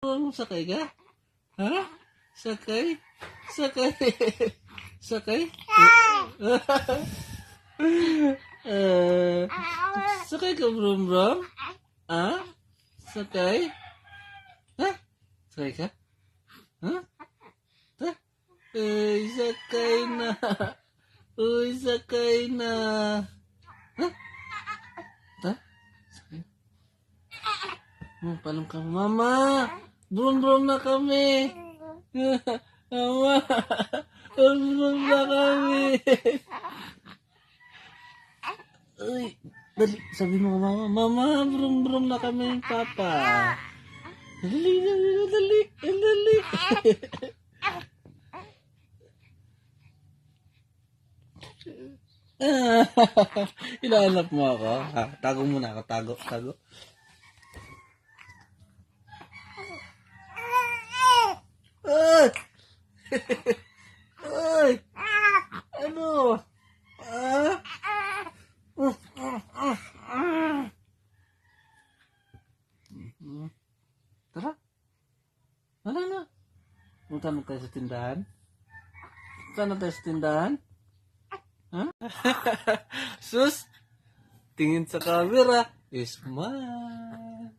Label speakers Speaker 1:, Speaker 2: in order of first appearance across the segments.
Speaker 1: Sakay ka? Ha? Sakay? Sakay? Sakay? Sakay ka, brum brum? Ha? Sakay? Ha? Sakay ka? Ha? Ta? Uy, sakay na. Uy, sakay na. Ha? Ta? Sakay? Palong ka, Mama. Brum-brum na kami. Mama. Brum-brum na kami. Uy, dali. Sabi mo, Mama. Mama, brum-brum na kami, Papa. Dali, dali, dali. Dali. Hinahanap mo ako? Ha? Tago muna ako. Tago. Ay! Ay! Ano? Tara. Ano na? Punta mo tayo sa tindahan? Punta na tayo sa tindahan? Ha? Sus! Tingin sa camera. Smile!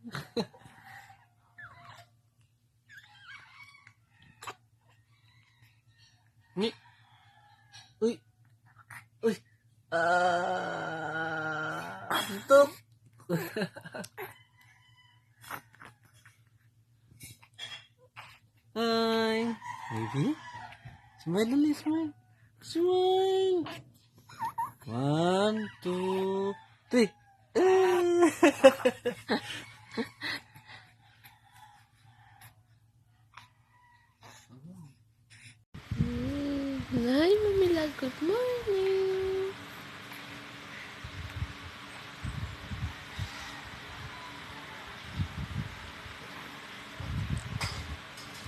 Speaker 1: Ni. Uy. Uy. Antok. Hi. Baby. Smile dali, smile. Smile. 1, 2, 3.
Speaker 2: Hi, Mamila. Good morning.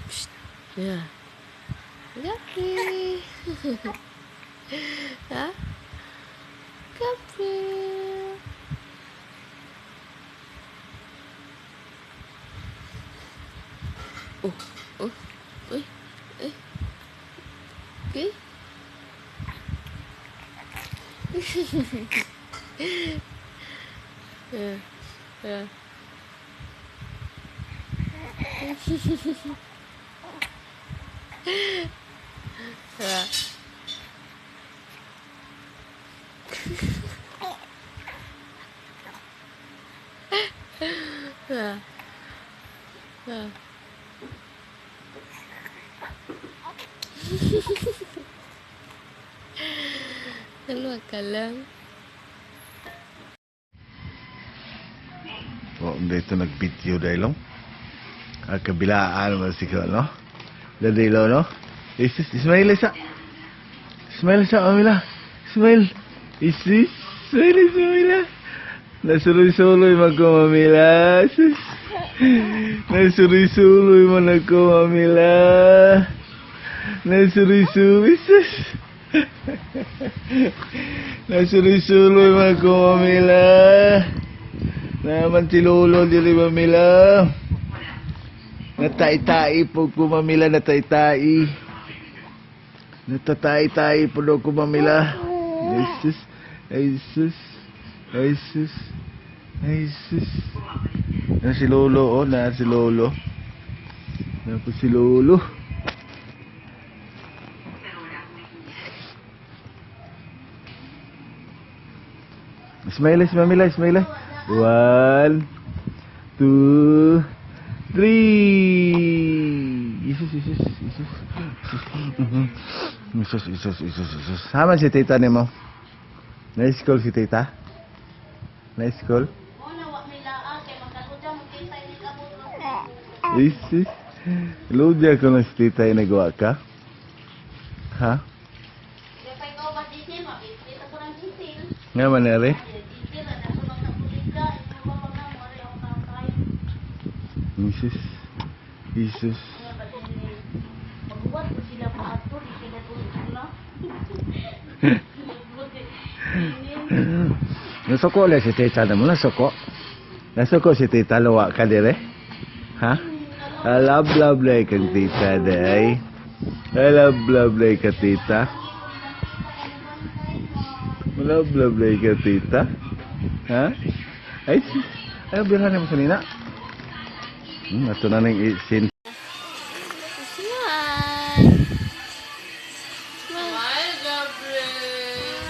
Speaker 2: Psst. Yeah. Gabi. Ha? Gabi. Oh. Uy. Okay. Yeah. Naluwag ka lang.
Speaker 3: Dito nag-video dahil kabilaan mo siguro, no? Dadilo, no? Isis, Ismail isa. Ismail isa, Mamila. Ismail. Isis. Ismail. Nasuloy-suloy magko, Mamila. Isis. Nasuloy-suloy mo nagko, Mamila. Nasuloy-suloy, Isis. Nasuloy-suloy magko, Mamila. Naman si Lolo, dili Mamila. Natai-tai po ko, Mamila, natai-tai. Natatai-tai po ko, Mamila. Jesus, Jesus, Jesus, Jesus. Na si Lolo, na si Lolo. Na po si Lolo. Smile, Mamila, smile. 1, 2, 3. Jesus. Sama si tita ni mo. Na-school si tita? Na-school? Jesus. Lodya ko na si tita yung nagawa ka? Ha? Nga manere? Jesus. Nasoko ulit si tita na mo, nasoko si tita, luwa ka dire? Ha? Love kang tita, day. Love ka, tita. Love ka, tita. Ha? Ay, sis. Ay, bilhan mo sa nina. Ito na nang isin.
Speaker 2: Smile. Smile, Gabriel.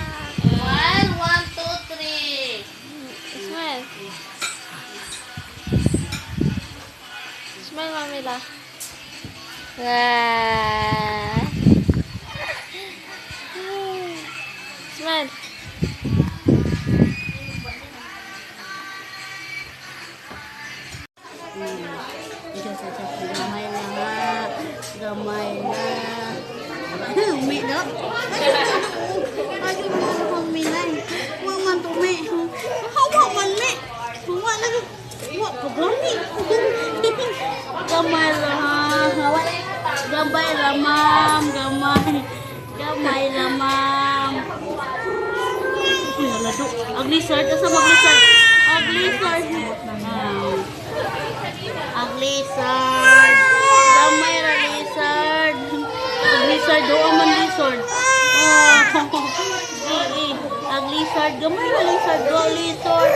Speaker 4: One, 1, 2, 3.
Speaker 2: Smile. Smile, Mamila. Ah. Smile.
Speaker 4: Ito sa gamay na nga. Gamay na. Umi na. Ayaw mo na huminay. Huwag man tumi. Hawa man mi. Hawa na. Huwag ka gani. Gamay na ha. Hawa. Gamay na ma'am. Gamay. Gamay na ma'am. Ang lizard. Asa mag lizard? Ang lizard. Ang lizard. Gamay na lizard. Ang lizard. Doon man lizard. Ang lizard. Gamay na lizard. Go lizard.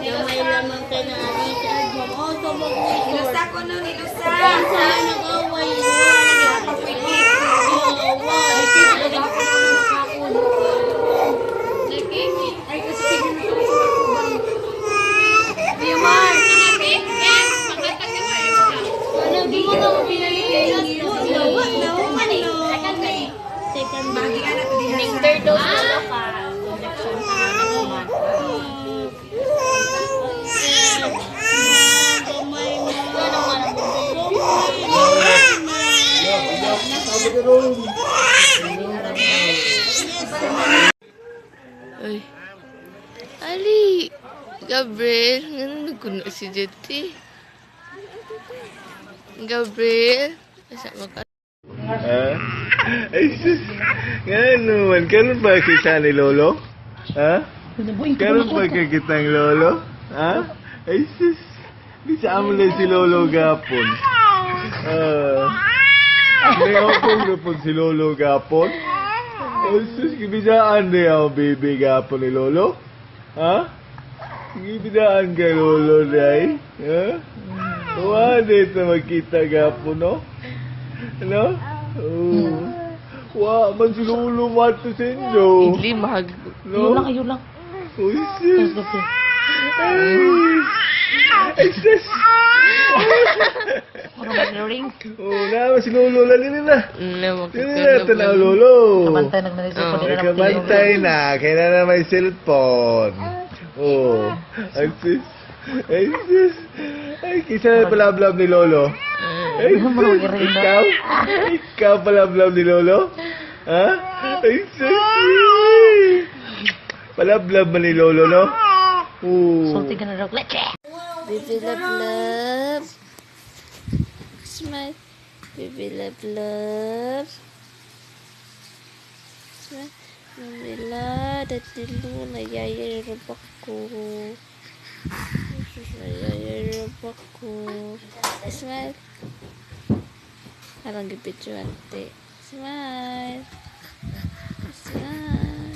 Speaker 4: Gamay lamang ka na lizard mo. Oh, tumog lizard.
Speaker 5: Nilusa ko nun, nilusa.
Speaker 4: Saan saan nag-away mo?
Speaker 5: Ay, kasi tignan ko sa kubang. Diomar!
Speaker 4: Ano, di mo na mo pinalikilas? Nawa, second
Speaker 5: Bagi ka na ito din.
Speaker 4: third dose na ka. Injection pa next month. Gamay mo. Ano man ang
Speaker 2: Ay. Ali. Gabriel. Ano nagkuno si Jetty? Gabriel. Asa maka...
Speaker 3: Ha? Ay, sus. Nga naman, kailan ba kita ni Lolo? Ha? Kailan ba kita ng Lolo? Ha? Ay, sus. Bisa mo lang si Lolo gapon. May ako po si Lolo gapon. Ay, sus. Kibisaan na yung baby gapon ni Lolo? Ha? Kibisaan ka Lolo, day? Ha? Wala ito magkita gapon, no? Ano? Oh. Wa, man si Lolo mato sa inyo.
Speaker 2: Idli, mahag...
Speaker 3: No?
Speaker 4: Yun lang.
Speaker 3: Uy, sis. Ay. Ay, sis. Oh, na, si Lolo lang nila. Nila, tanaw Lolo.
Speaker 4: Kabantay nagnanito ko nila.
Speaker 3: Kabantay na, kaya na may cellphone. Oh, ay, sis. Ay, sis. Ay, kisa palablab ni Lolo. Ay, sis. Ikaw? Ikaw palablab ni Lolo? Ha? Ay, sis. Palablab man ni Lolo, no?
Speaker 4: Sulti ka na daw. Leche!
Speaker 2: Baby love. Smile. Baby love. Smile. Mamila, dati lu nayayarap ako. Nayayarap ako. Smile. Parang gipit yung ate. Smile. Smile.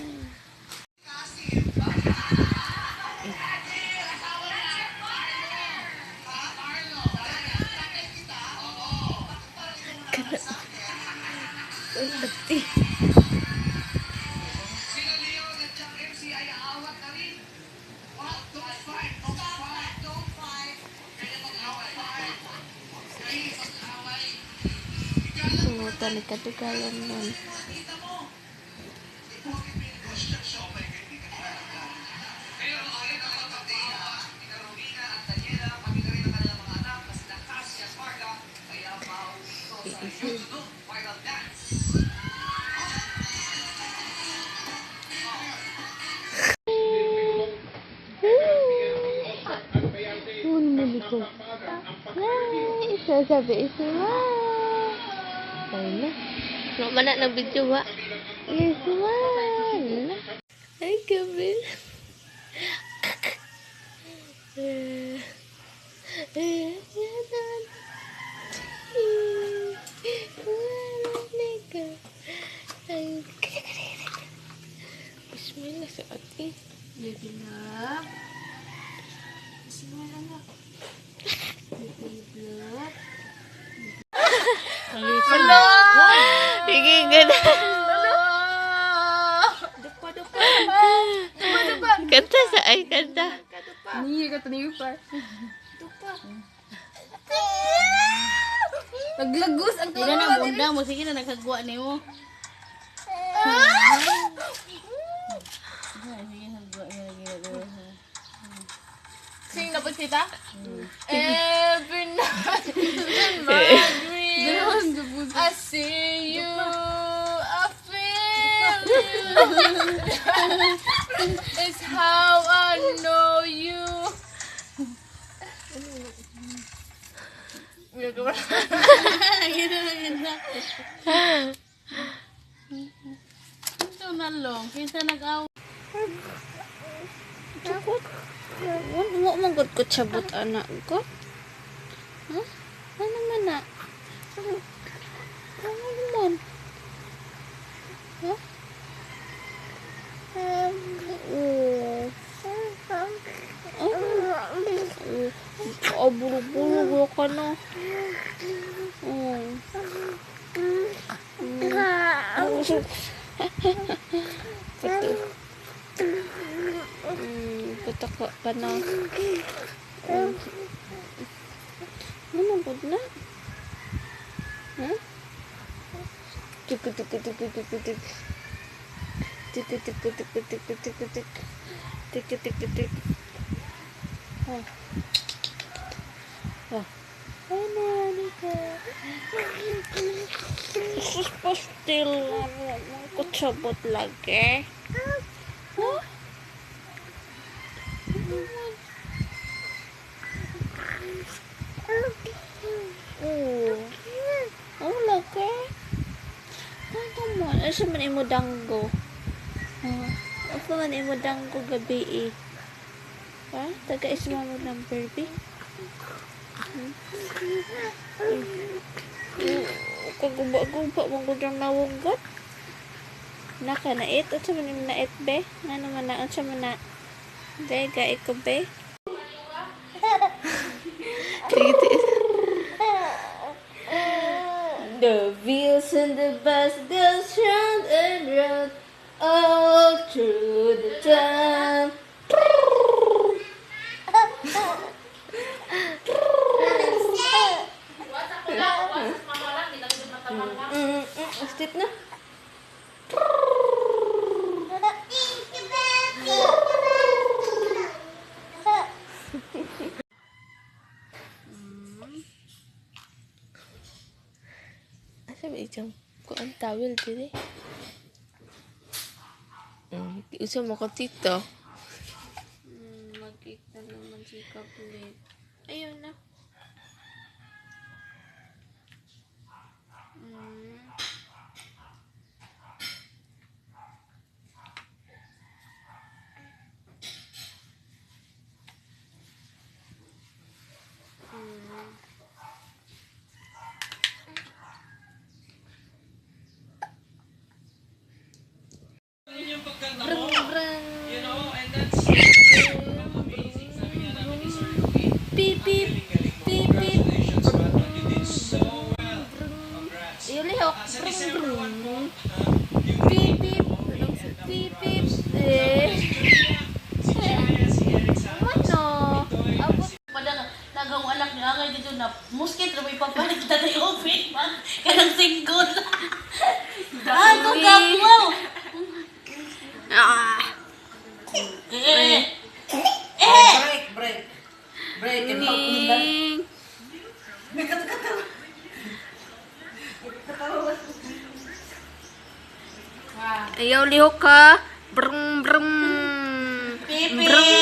Speaker 2: Ate. Tumutan ni katugalan nun. Sasabi, smile. Ayun na. No, mana ng video ba? Smile. Ay, Gabriel. Bismillah sa ati.
Speaker 5: Baby love. Smile anak. Baby love.
Speaker 2: Sige, ganda. Kanta sa ay kanta.
Speaker 5: Niyo ka taniyo pa. Naglagos ang
Speaker 4: Hindi na bunda mo. Sige na nagkagwa ni mo.
Speaker 5: Sing dapat kita? Every night in my dreams I see you, I feel you. It's how I know you.
Speaker 4: Ito na long. Kinsa nag-aw.
Speaker 2: Mo manggut ko sabot anak ko. Ha? Ano man na? Ano man? Ha? Buru-buru ka na. Pataka ka na. Ano ba na? Ha? Tik tik tik tik tik tik tik. Tik tik tik tik tik tik tik tik tik. Tik tik tik tik. Oh. Oh. Ano ka? Sus pastil ko sabot lagi. Huh? Oh, lagi. Ano man? Asa man imo danggo? Asa man imo danggo gabi eh? Ha? Taga-isma mo ng Barbie? Kaguba-guba mong gudang nawunggot? Naka na it? Asa man imo na it be? Nga naman na? Asa man na? Be, ga ikaw be? The wheels and the bus goes round and round all through the town. Step na. Asa ba ijang ko ang towel dili? Usa mo ko tito. Magkita naman si Kaplit. Ayun na. Beep beep beep beep. Ilihok. Beep beep. Beep beep. Ano?
Speaker 4: Abot pa na nagawang anak niya ngay dito na musket ra may papalit ta tay open man. Kanang single. Ano ka mo?
Speaker 1: Break.
Speaker 2: Ning. Ayaw lihok ka. Brung brung.
Speaker 4: Pipi.
Speaker 2: Brung